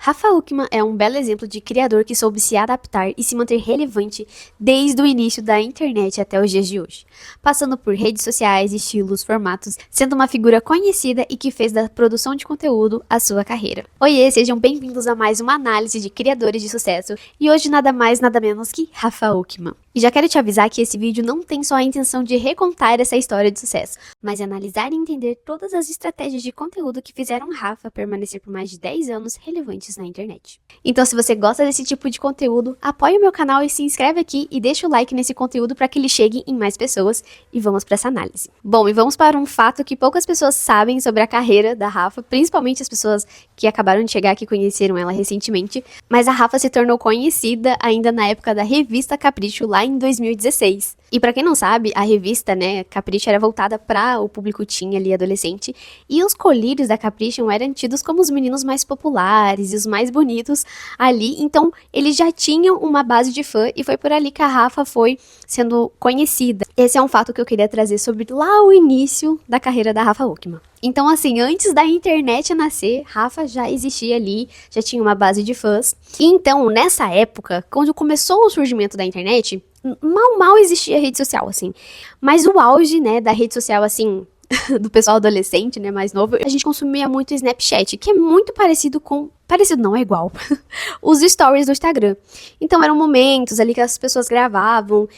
Rafa Uckmann é um belo exemplo de criador que soube se adaptar e se manter relevante desde o início da internet até os dias de hoje, passando por redes sociais, estilos, formatos, sendo uma figura conhecida e que fez da produção de conteúdo a sua carreira. Oiê, sejam bem-vindos a mais uma análise de criadores de sucesso e hoje nada mais nada menos que Rafa Uckmann. E já quero te avisar que esse vídeo não tem só a intenção de recontar essa história de sucesso, mas analisar e entender todas as estratégias de conteúdo que fizeram Rafa permanecer por mais de 10 anos relevantes na internet. Então, se você gosta desse tipo de conteúdo, apoie o meu canal e se inscreve aqui e deixa o like nesse conteúdo para que ele chegue em mais pessoas e vamos para essa análise. Bom, e vamos para um fato que poucas pessoas sabem sobre a carreira da Rafa, principalmente as pessoas que acabaram de chegar, que conheceram ela recentemente, mas a Rafa se tornou conhecida ainda na época da revista Capricho, lá em 2016. E pra quem não sabe, a revista, né, Capricho era voltada para o público teen ali, adolescente, e os colírios da Capricho eram tidos como os meninos mais populares e os mais bonitos ali, então eles já tinham uma base de fã e foi por ali que a Rafa foi sendo conhecida. Esse é um fato que eu queria trazer sobre lá o início da carreira da Rafa Uckmann. Então, assim, antes da internet nascer, Rafa já existia ali, já tinha uma base de fãs. E então, nessa época, quando começou o surgimento da internet, mal existia rede social, assim. Mas o auge, né, da rede social, assim, do pessoal adolescente, né, mais novo, a gente consumia muito Snapchat, que é muito parecido com... Parecido não, é igual. Os stories do Instagram. Então, eram momentos ali que as pessoas gravavam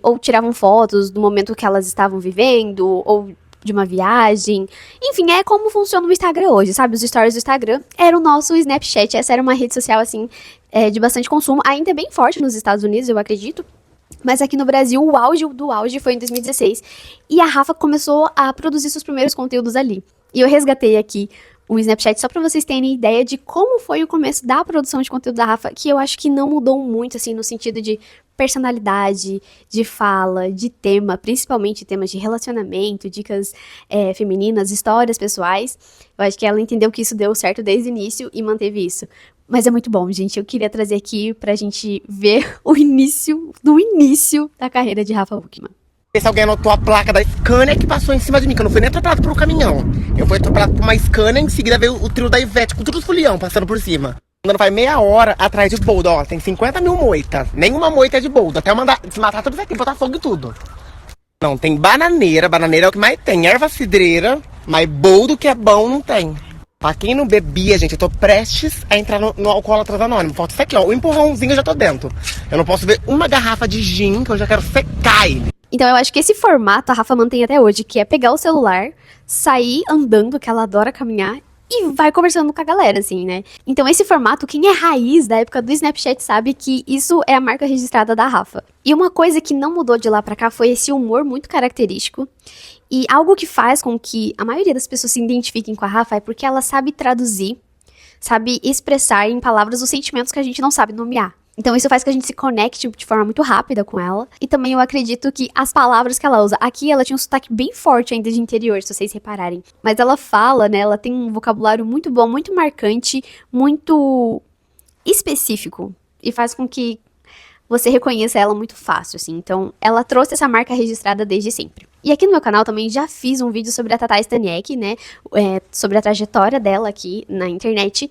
ou tiravam fotos do momento que elas estavam vivendo, ou de uma viagem. Enfim, é como funciona o Instagram hoje, sabe? Os stories do Instagram era o nosso Snapchat. Essa era uma rede social, assim, de bastante consumo. Ainda é bem forte nos Estados Unidos, eu acredito. Mas aqui no Brasil, o auge do auge foi em 2016. E a Rafa começou a produzir seus primeiros conteúdos ali. E eu resgatei aqui o Snapchat só pra vocês terem ideia de como foi o começo da produção de conteúdo da Rafa, que eu acho que não mudou muito, assim, no sentido de personalidade, de fala, de tema, principalmente temas de relacionamento, dicas femininas, histórias pessoais. Eu acho que ela entendeu que isso deu certo desde o início e manteve isso. Mas é muito bom, gente. Eu queria trazer aqui pra gente ver o início da carreira de Rafa Uckmann. Se alguém anotou a placa da Scania que passou em cima de mim, que eu não fui nem atropelado por um caminhão. Eu fui atropelado por uma Scania, em seguida veio o trio da Ivete com tudo os folião passando por cima. Andando faz meia hora atrás de boldo, ó, tem 50 mil moitas. Nenhuma moita é de boldo, até eu mandar desmatar tudo isso aqui, botar fogo e tudo. Não, tem bananeira é o que mais tem, erva cidreira, mas boldo que é bom não tem. Pra quem não bebia, gente, eu tô prestes a entrar no Alcoólatras Anônimos. Falta isso aqui, ó, o empurrãozinho eu já tô dentro. Eu não posso ver uma garrafa de gin que eu já quero secar ele. Então eu acho que esse formato a Rafa mantém até hoje, que é pegar o celular, sair andando, que ela adora caminhar, e vai conversando com a galera, assim, né? Então esse formato, quem é raiz da época do Snapchat sabe que isso é a marca registrada da Rafa. E uma coisa que não mudou de lá pra cá foi esse humor muito característico. E algo que faz com que a maioria das pessoas se identifiquem com a Rafa é porque ela sabe traduzir, sabe expressar em palavras os sentimentos que a gente não sabe nomear. Então isso faz que a gente se conecte de forma muito rápida com ela. E também eu acredito que as palavras que ela usa... Aqui ela tinha um sotaque bem forte ainda de interior, se vocês repararem. Mas ela fala, né? Ela tem um vocabulário muito bom, muito marcante, muito específico. E faz com que você reconheça ela muito fácil, assim. Então ela trouxe essa marca registrada desde sempre. E aqui no meu canal também já fiz um vídeo sobre a Tatá Staniek, né? Sobre a trajetória dela aqui na internet.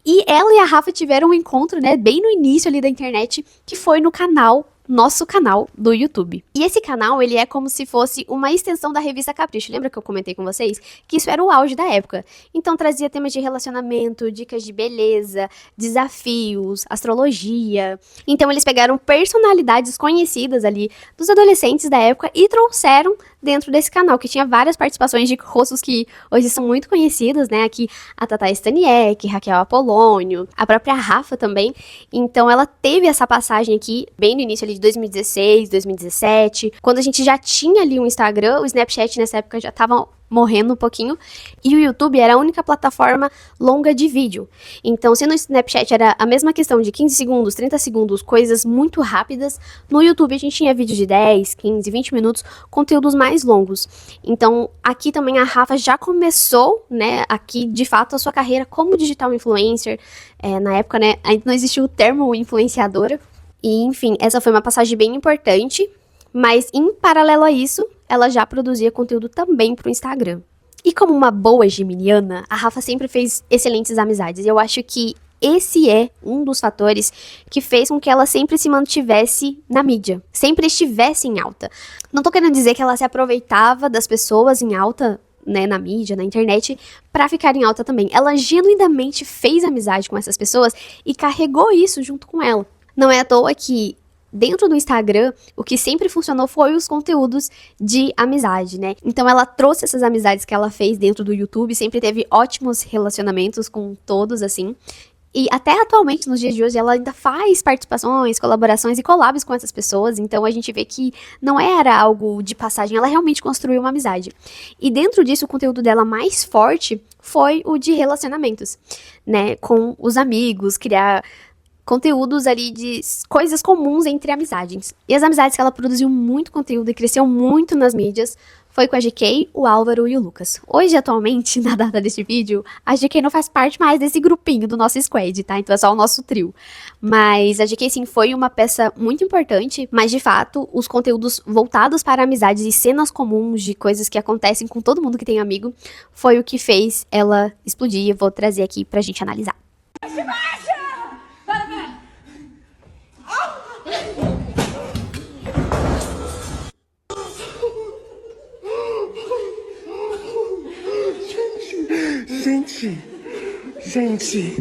E ela e a Rafa tiveram um encontro, né, bem no início ali da internet, que foi no canal, nosso canal do YouTube. E esse canal, ele é como se fosse uma extensão da revista Capricho. Lembra que eu comentei com vocês? Que isso era o auge da época. Então trazia temas de relacionamento, dicas de beleza, desafios, astrologia. Então eles pegaram personalidades conhecidas ali dos adolescentes da época e trouxeram dentro desse canal, que tinha várias participações de rostos que hoje são muito conhecidos, né? Aqui a Tatá Staniek, Raquel Apolônio, a própria Rafa também. Então ela teve essa passagem aqui, bem no início ali de 2016, 2017, quando a gente já tinha ali um Instagram, o Snapchat nessa época já tava morrendo um pouquinho, e o YouTube era a única plataforma longa de vídeo. Então, se no Snapchat era a mesma questão de 15 segundos, 30 segundos, coisas muito rápidas, no YouTube a gente tinha vídeos de 10, 15, 20 minutos, conteúdos mais longos. Então, aqui também a Rafa já começou, né, aqui, de fato, a sua carreira como digital influencer. Na época, né, ainda não existia o termo influenciadora. E, enfim, essa foi uma passagem bem importante, mas em paralelo a isso, ela já produzia conteúdo também para o Instagram. E como uma boa geminiana, a Rafa sempre fez excelentes amizades. E eu acho que esse é um dos fatores que fez com que ela sempre se mantivesse na mídia, sempre estivesse em alta. Não tô querendo dizer que ela se aproveitava das pessoas em alta, né, na mídia, na internet, pra ficar em alta também. Ela genuinamente fez amizade com essas pessoas e carregou isso junto com ela. Não é à toa que dentro do Instagram, o que sempre funcionou foi os conteúdos de amizade, né? Então ela trouxe essas amizades que ela fez dentro do YouTube, sempre teve ótimos relacionamentos com todos, assim. E até atualmente, nos dias de hoje, ela ainda faz participações, colaborações e collabs com essas pessoas. Então a gente vê que não era algo de passagem, ela realmente construiu uma amizade. E dentro disso, o conteúdo dela mais forte foi o de relacionamentos, né? Com os amigos, criar conteúdos ali de coisas comuns entre amizades. E as amizades que ela produziu muito conteúdo e cresceu muito nas mídias foi com a GK, o Álvaro e o Lucas. Hoje, atualmente, na data deste vídeo, a GK não faz parte mais desse grupinho do nosso squad, tá? Então é só o nosso trio. Mas a GK, sim, foi uma peça muito importante, mas, de fato, os conteúdos voltados para amizades e cenas comuns de coisas que acontecem com todo mundo que tem amigo, foi o que fez ela explodir. Eu vou trazer aqui pra gente analisar. Gente.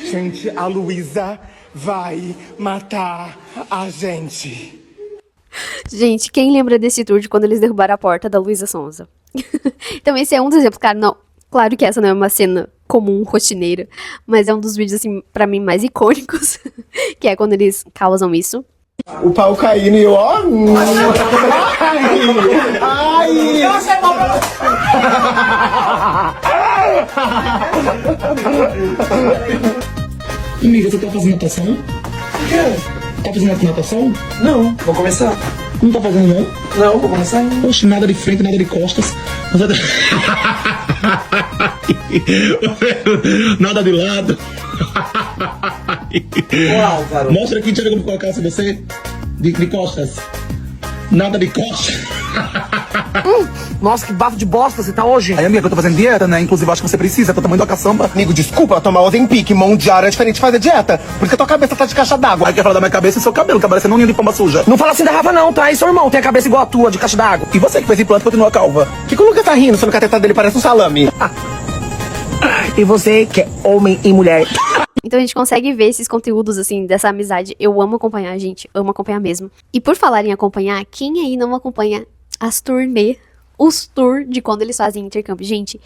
Gente, a Luísa vai matar a gente. Gente, quem lembra desse tour de quando eles derrubaram a porta da Luísa Sonza? Então esse é um dos exemplos, cara, não... Claro que essa não é uma cena comum, rotineira, mas é um dos vídeos, assim, pra mim, mais icônicos, que é quando eles causam isso. O pau caindo e eu, ó... Ai! Amiga, você tá fazendo natação? O quê? Tá fazendo natação? Não, vou começar. Não tá fazendo não? Não, vou começar. Oxe, nada de frente, nada de costas. Nada de lado. Uau, garoto. Mostra aqui, deixa eu ver como colocar você. De costas. Nada de costas. Nossa, que bafo de bosta você tá hoje. Aí, amiga, eu tô fazendo dieta, né? Inclusive, acho que você precisa, é o tamanho da caçamba. Amigo, desculpa, tomar Ozempic, mão de ar é diferente de fazer dieta. Por isso que a tua cabeça tá de caixa d'água. Aí quer falar da minha cabeça e seu cabelo, que aparece um ninho de pomba suja. Não fala assim da Rafa não, tá? E seu irmão tem a cabeça igual a tua, de caixa d'água. E você que fez implante continua calva. Que o Lucas tá rindo, sendo que a teta dele parece um salame. E você que é homem e mulher. Então a gente consegue ver esses conteúdos, assim, dessa amizade. Eu amo acompanhar, gente. Amo acompanhar mesmo. E por falar em acompanhar, quem aí não acompanha as turnê, os tour de quando eles fazem intercâmbio? Gente,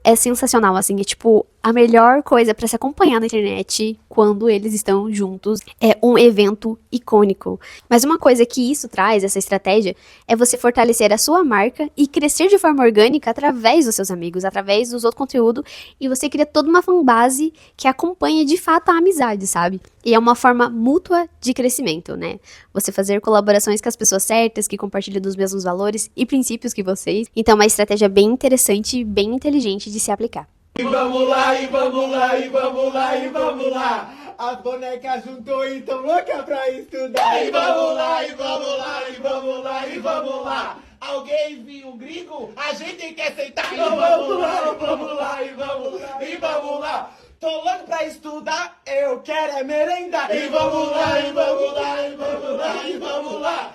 é sensacional, assim. É tipo a melhor coisa pra se acompanhar na internet quando eles estão juntos. É um evento icônico. Mas uma coisa que isso traz, essa estratégia, é você fortalecer a sua marca e crescer de forma orgânica através dos seus amigos, através dos outros conteúdos. E você cria toda uma fanbase que acompanha de fato a amizade, sabe? E é uma forma mútua de crescimento, né? Você fazer colaborações com as pessoas certas, que compartilham dos mesmos valores e princípios que vocês. Então é uma estratégia bem interessante e bem inteligente de se aplicar. E vamos lá, e vamos lá, e vamos lá, e vamos lá. A boneca juntou e tão louca pra estudar. E vamos lá, e vamos lá, e vamos lá, e vamos lá. Alguém viu um gringo? A gente tem que aceitar. E vamos lá, e vamos lá, e vamos lá, e vamos lá. Tô louco pra estudar, eu quero é merendar. E vamos lá, e vamos lá, e vamos lá, e vamos lá.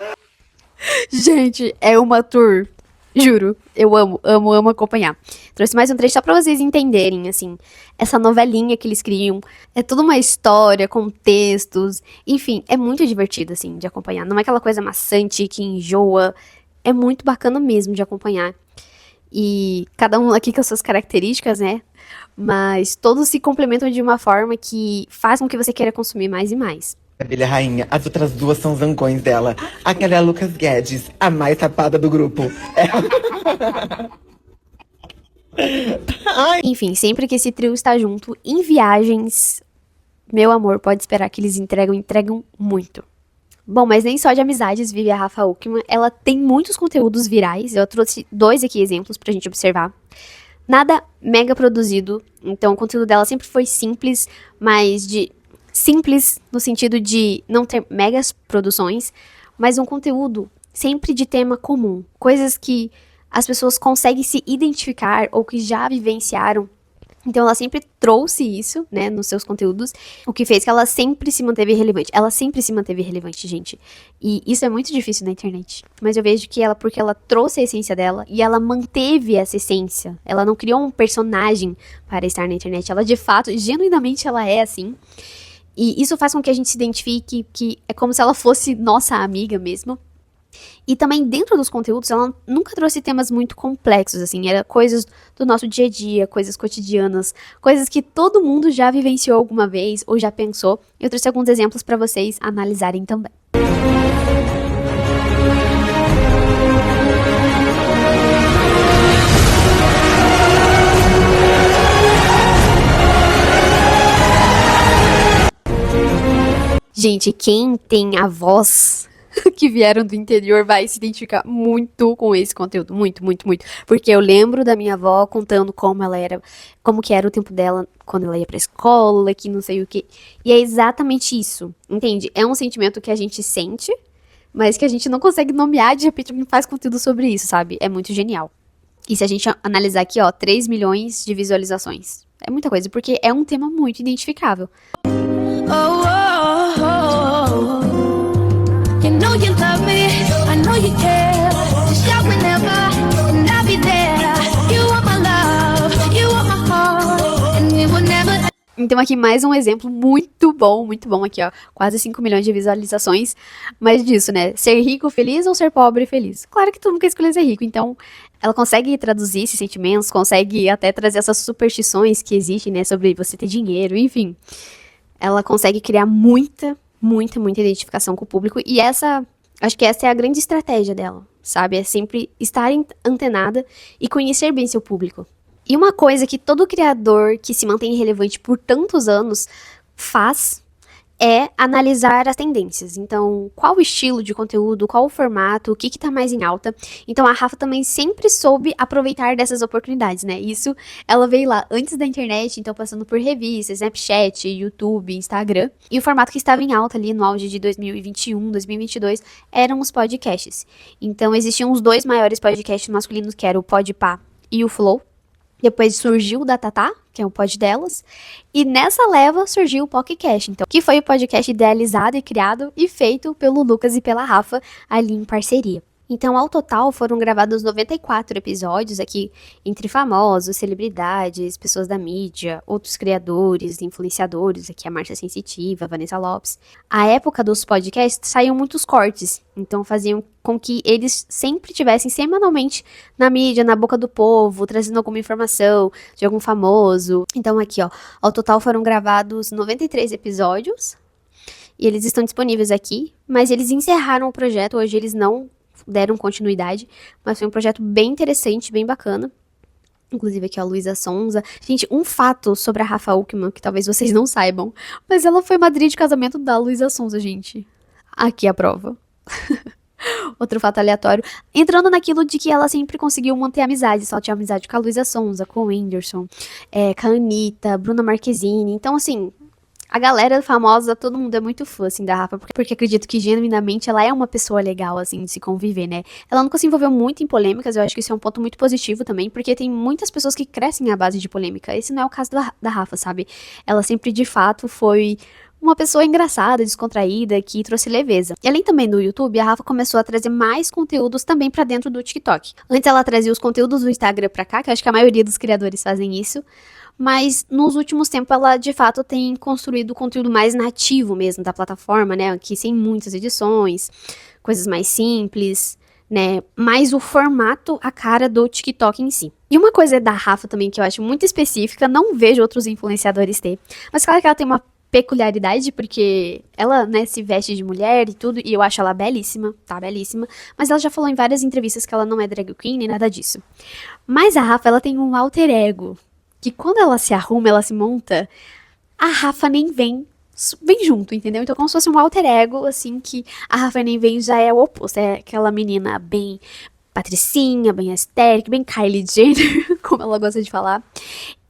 Gente, é uma tour. Juro, eu amo acompanhar. Trouxe mais um trecho só pra vocês entenderem, assim, essa novelinha que eles criam. É toda uma história, com textos, enfim, é muito divertido, assim, de acompanhar. Não é aquela coisa maçante que enjoa, é muito bacana mesmo de acompanhar. E cada um aqui com as suas características, né? Mas todos se complementam de uma forma que faz com que você queira consumir mais e mais. Abelha rainha, as outras duas são zangões dela. Aquela é a Lucas Guedes, a mais tapada do grupo. Enfim, sempre que esse trio está junto, em viagens, meu amor, pode esperar que eles entregam muito. Bom, mas nem só de amizades vive a Rafa Uckmann, ela tem muitos conteúdos virais, eu trouxe 2 aqui exemplos pra gente observar. Nada mega produzido, então o conteúdo dela sempre foi simples, mas de simples no sentido de não ter megas produções, mas um conteúdo sempre de tema comum, coisas que as pessoas conseguem se identificar ou que já vivenciaram. Então ela sempre trouxe isso, né, nos seus conteúdos, o que fez que ela sempre se manteve relevante. Ela sempre se manteve relevante, gente. E isso é muito difícil na internet. Mas eu vejo que porque ela trouxe a essência dela e ela manteve essa essência. Ela não criou um personagem para estar na internet. Ela, de fato, genuinamente ela é assim. E isso faz com que a gente se identifique, que é como se ela fosse nossa amiga mesmo. E também dentro dos conteúdos, ela nunca trouxe temas muito complexos, assim, era coisas do nosso dia a dia, coisas cotidianas, coisas que todo mundo já vivenciou alguma vez ou já pensou. Eu trouxe alguns exemplos para vocês analisarem também. Gente, quem tem avós que vieram do interior vai se identificar muito com esse conteúdo, muito, muito, muito, porque eu lembro da minha avó contando como que era o tempo dela quando ela ia pra escola, que não sei o que, e é exatamente isso, entende? É um sentimento que a gente sente, mas que a gente não consegue nomear, de repente alguém faz conteúdo sobre isso, sabe? É muito genial. E se a gente analisar aqui, ó, 3 milhões de visualizações, é muita coisa, porque é um tema muito identificável. You know you love me, I know you care. Just shout whenever, and I'll be there. You want my love, you want my heart, and it will never. Então aqui mais um exemplo muito bom aqui, ó, quase 5 milhões de visualizações, mas disso, né, ser rico feliz ou ser pobre feliz? Claro que tu nunca escolheu ser rico, então ela consegue traduzir esses sentimentos, consegue até trazer essas superstições que existem, né, sobre você ter dinheiro, enfim, ela consegue criar muita identificação com o público, e acho que essa é a grande estratégia dela, sabe? É sempre estar antenada e conhecer bem seu público. E uma coisa que todo criador que se mantém relevante por tantos anos faz é analisar as tendências. Então, qual o estilo de conteúdo, qual o formato, o que tá mais em alta. Então, a Rafa também sempre soube aproveitar dessas oportunidades, né? Isso, ela veio lá antes da internet, então passando por revistas, Snapchat, YouTube, Instagram. E o formato que estava em alta ali no auge de 2021, 2022, eram os podcasts. Então, existiam os dois maiores podcasts masculinos, que era o Podpah e o Flow. Depois surgiu o da Tatá, que é o pod delas, e nessa leva surgiu o PocketCast, então, que foi o podcast idealizado e criado e feito pelo Lucas e pela Rafa ali em parceria. Então, ao total, foram gravados 94 episódios aqui, entre famosos, celebridades, pessoas da mídia, outros criadores, influenciadores, aqui a Márcia Sensitiva, a Vanessa Lopes. A época dos podcasts saíam muitos cortes, então faziam com que eles sempre tivessem semanalmente na mídia, na boca do povo, trazendo alguma informação de algum famoso. Então aqui, ó, ao total foram gravados 93 episódios, e eles estão disponíveis aqui, mas eles encerraram o projeto, hoje eles não deram continuidade, mas foi um projeto bem interessante, bem bacana. Inclusive aqui, ó, a Luísa Sonza. Gente, um fato sobre a Rafa Uckmann, que talvez vocês não saibam, mas ela foi madrinha de casamento da Luísa Sonza, gente. Aqui a prova. Outro fato aleatório. Entrando naquilo de que ela sempre conseguiu manter amizade. Só tinha amizade com a Luísa Sonza, com o Whindersson, com a Anitta, Bruna Marquezine. Então, assim, a galera famosa, todo mundo é muito fã, assim, da Rafa, porque acredito que, genuinamente, ela é uma pessoa legal, assim, de se conviver, né? Ela nunca se envolveu muito em polêmicas, eu acho que isso é um ponto muito positivo também, porque tem muitas pessoas que crescem à base de polêmica. Esse não é o caso da Rafa, sabe? Ela sempre, de fato, foi uma pessoa engraçada, descontraída, que trouxe leveza. E além também do YouTube, a Rafa começou a trazer mais conteúdos também pra dentro do TikTok. Antes ela trazia os conteúdos do Instagram pra cá, que eu acho que a maioria dos criadores fazem isso, mas nos últimos tempos ela de fato tem construído conteúdo mais nativo mesmo da plataforma, né, aqui sem muitas edições, coisas mais simples, né, mais o formato, a cara do TikTok em si. E uma coisa da Rafa também que eu acho muito específica, não vejo outros influenciadores ter, mas claro que ela tem uma peculiaridade, porque ela, né, se veste de mulher e tudo, e eu acho ela belíssima, tá, belíssima, mas ela já falou em várias entrevistas que ela não é drag queen nem nada disso. Mas a Rafa, ela tem um alter ego, que quando ela se arruma, ela se monta, a Rafa nem vem junto, entendeu? Então, como se fosse um alter ego, assim, que a Rafa nem vem já é o oposto, é aquela menina bem patricinha, bem aesthetic, bem Kylie Jenner, como ela gosta de falar.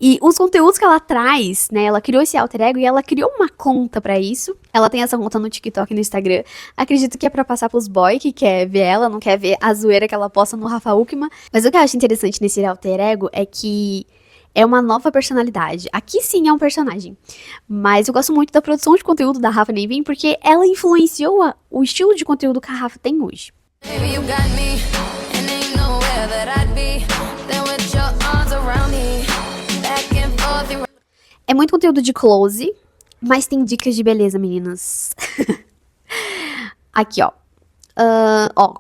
E os conteúdos que ela traz, né, ela criou esse alter ego e ela criou uma conta pra isso. Ela tem essa conta no TikTok e no Instagram. Acredito que é pra passar pros boy que quer ver ela, não quer ver a zoeira que ela posta no Rafa Uckmann. Mas o que eu acho interessante nesse alter ego é que é uma nova personalidade. Aqui sim é um personagem. Mas eu gosto muito da produção de conteúdo da Rafa Neivin porque ela influenciou o estilo de conteúdo que a Rafa tem hoje. Baby, you got me, and ain't nowhere that I'd be. Then with your arms around me, back and forth and É muito conteúdo de close, mas tem dicas de beleza, meninas. Aqui, ó.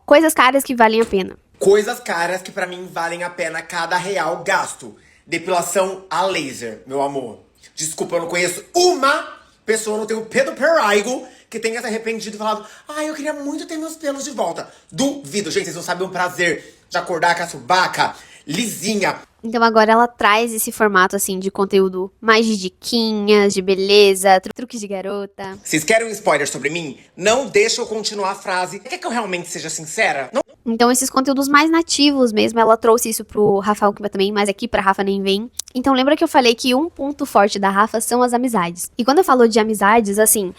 Coisas caras que valem a pena. Coisas caras que pra mim valem a pena cada real gasto. Depilação a laser, meu amor. Desculpa, eu não conheço uma pessoa, não tenho Pedro Peraigo, que tenha se arrependido e falado: ai, eu queria muito ter meus pelos de volta. Duvido, gente, vocês não sabem o prazer de acordar com a subaca lisinha. Então agora ela traz esse formato, assim, de conteúdo mais de diquinhas, de beleza, truques de garota. Vocês querem um spoiler sobre mim? Não deixa eu continuar a frase. Quer que eu realmente seja sincera? Não. Então esses conteúdos mais nativos mesmo, ela trouxe isso pro Rafa Uckmann também, mas aqui pra Rafa Neivin. Então lembra que eu falei que um ponto forte da Rafa são as amizades. E quando eu falo de amizades, assim,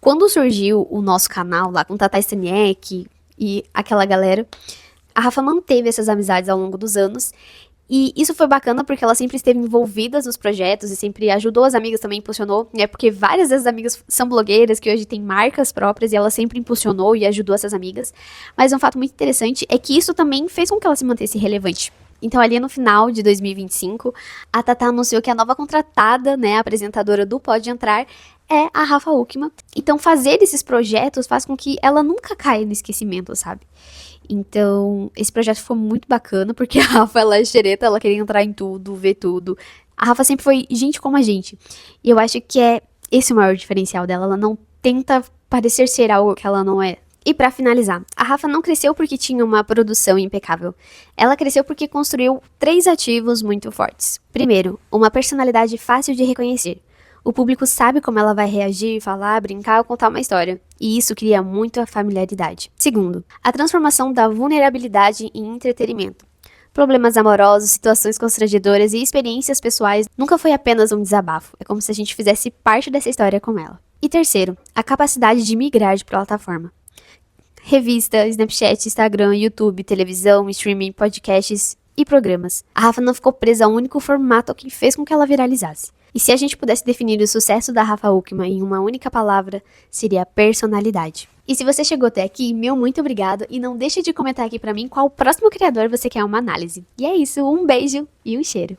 quando surgiu o nosso canal lá com Tata Staniek e aquela galera, a Rafa manteve essas amizades ao longo dos anos. E isso foi bacana porque ela sempre esteve envolvida nos projetos e sempre ajudou as amigas, também impulsionou, né? Porque várias dessas amigas são blogueiras que hoje têm marcas próprias e ela sempre impulsionou e ajudou essas amigas. Mas um fato muito interessante é que isso também fez com que ela se mantesse relevante. Então, ali no final de 2025, a Tata anunciou que a nova contratada, né, a apresentadora do Pode Entrar, é a Rafa Uckmann. Então, fazer esses projetos faz com que ela nunca caia no esquecimento, sabe? Então, esse projeto foi muito bacana, porque a Rafa, ela é xereta, ela queria entrar em tudo, ver tudo. A Rafa sempre foi gente como a gente. E eu acho que é esse o maior diferencial dela. Ela não tenta parecer ser algo que ela não é. E pra finalizar, a Rafa não cresceu porque tinha uma produção impecável. Ela cresceu porque construiu 3 ativos muito fortes. Primeiro, uma personalidade fácil de reconhecer. O público sabe como ela vai reagir, falar, brincar ou contar uma história. E isso cria muita familiaridade. Segundo, a transformação da vulnerabilidade em entretenimento. Problemas amorosos, situações constrangedoras e experiências pessoais nunca foi apenas um desabafo. É como se a gente fizesse parte dessa história com ela. E terceiro, a capacidade de migrar de plataforma. Revista, Snapchat, Instagram, YouTube, televisão, streaming, podcasts e programas. A Rafa não ficou presa a um único formato que fez com que ela viralizasse. E se a gente pudesse definir o sucesso da Rafa Uckmann em uma única palavra, seria personalidade. E se você chegou até aqui, meu muito obrigado e não deixe de comentar aqui pra mim qual o próximo criador você quer uma análise. E é isso, um beijo e um cheiro.